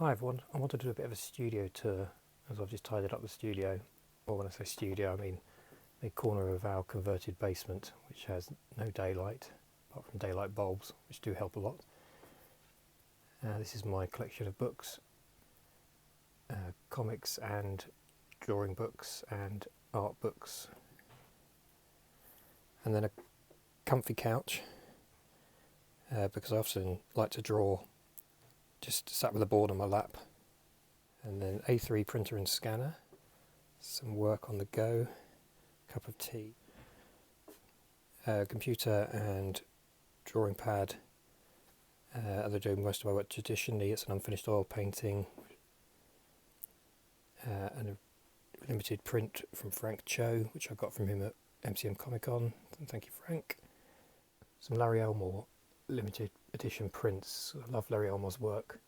Hi everyone, I want to do a bit of a studio tour as I've just tidied up the studio, or when I say studio I mean the corner of our converted basement which has no daylight apart from daylight bulbs, which do help a lot. This is my collection of books, comics and drawing books and art books, and then a comfy couch because I often like to draw just sat with a board on my lap, and then A3 printer and scanner, some work on the go, cup of tea, computer and drawing pad. As I do most of my work traditionally, it's an unfinished oil painting and a limited print from Frank Cho, which I got from him at MCM Comic Con. Thank you, Frank. Some Larry Elmore limited edition prints. I love Larry Elmore's work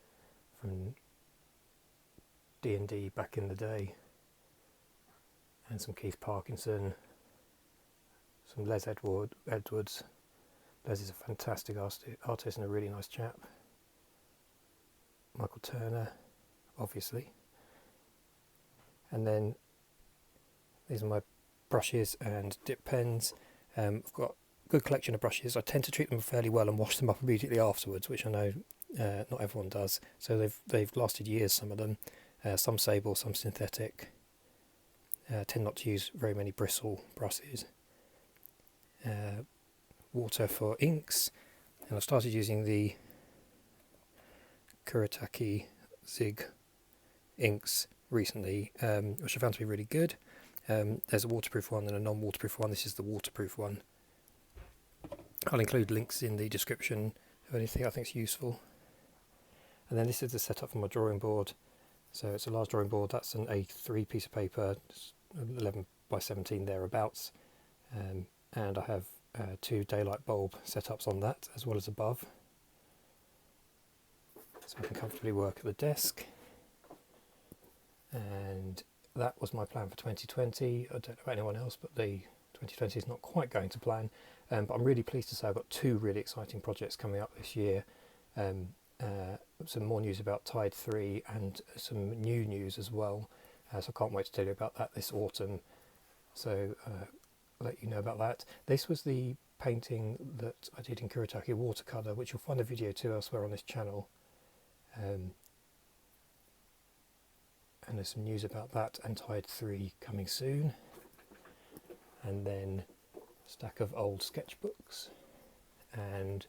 from D&D back in the day, and some Keith Parkinson, some Les Edwards. Les is a fantastic artist and a really nice chap. Michael Turner, obviously. And then these are my brushes and dip pens. I've got a good collection of brushes. I tend to treat them fairly well and wash them up immediately afterwards, which I know not everyone does. So they've lasted years, some of them. Some sable, some synthetic. Tend not to use very many bristle brushes. Water for inks, and I've started using the Kuretake Zig inks recently, which I found to be really good. There's a waterproof one and a non-waterproof one. This is the waterproof one. I'll include links in the description of anything I think is useful. And then this is the setup for my drawing board. So it's a large drawing board. That's an A3 piece of paper, 11 by 17 thereabouts, and I have 2 daylight bulb setups on that as well as above, so I can comfortably work at the desk. And that was my plan for 2020. I don't know about anyone else, but the 2020 is not quite going to plan, but I'm really pleased to say I've got 2 really exciting projects coming up this year. Some more news about Tide 3 and some new news as well, so I can't wait to tell you about that this autumn. So I'll let you know about that. This was the painting that I did in Kuretake watercolour, which you'll find a video to elsewhere on this channel, and there's some news about that and Tide 3 coming soon. And then a stack of old sketchbooks and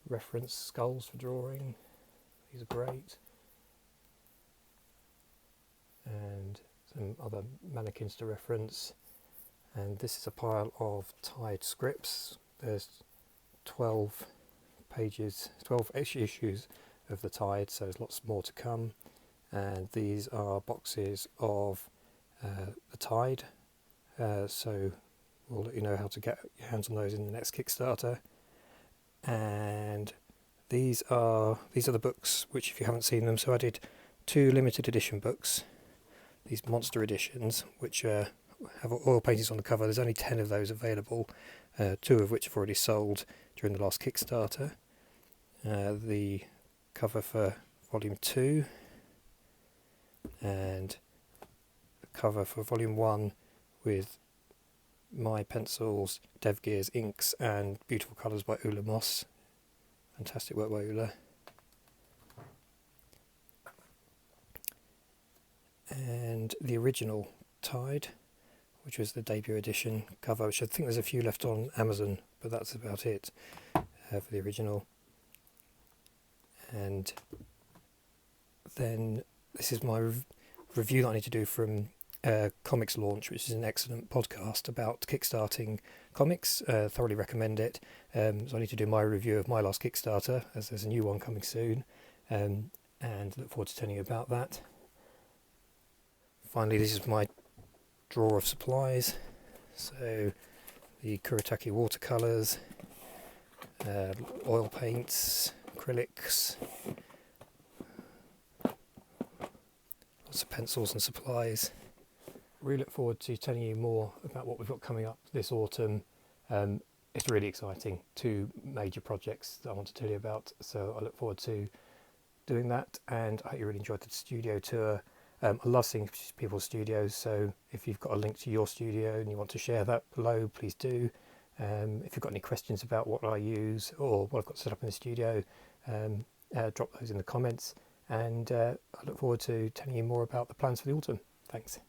reference skulls for drawing. These are great. And some other mannequins to reference. And this is a pile of Tide scripts. There's 12 pages, 12 issues of the Tide, so there's lots more to come. And these are boxes of the Tide, so we'll let you know how to get your hands on those in the next Kickstarter. And these are the books which, if you haven't seen them, so I did 2 limited edition books, these monster editions, which have oil paintings on the cover. There's only 10 of those available, 2 of which have already sold during the last Kickstarter. The cover for volume 2 and the cover for volume 1 with my pencils, Dev Gears inks and beautiful colours by Ula Moss. Fantastic work by Ula. And the original Tide, which was the debut edition cover, which I think there's a few left on Amazon, but that's about it for the original. And then this is my review that I need to do from Comics Launch, which is an excellent podcast about kickstarting comics. Thoroughly recommend it. So I need to do my review of my last Kickstarter, as there's a new one coming soon, and look forward to telling you about that. Finally, this is my drawer of supplies. So the Kuretake watercolours, oil paints, acrylics, lots of pencils and supplies. Really look forward to telling you more about what we've got coming up this autumn. It's really exciting. 2 major projects that I want to tell you about, so I look forward to doing that, and I hope you really enjoyed the studio tour. I love seeing people's studios, so if you've got a link to your studio and you want to share that below, please do. If you've got any questions about what I use or what I've got set up in the studio, drop those in the comments, and I look forward to telling you more about the plans for the autumn. Thanks.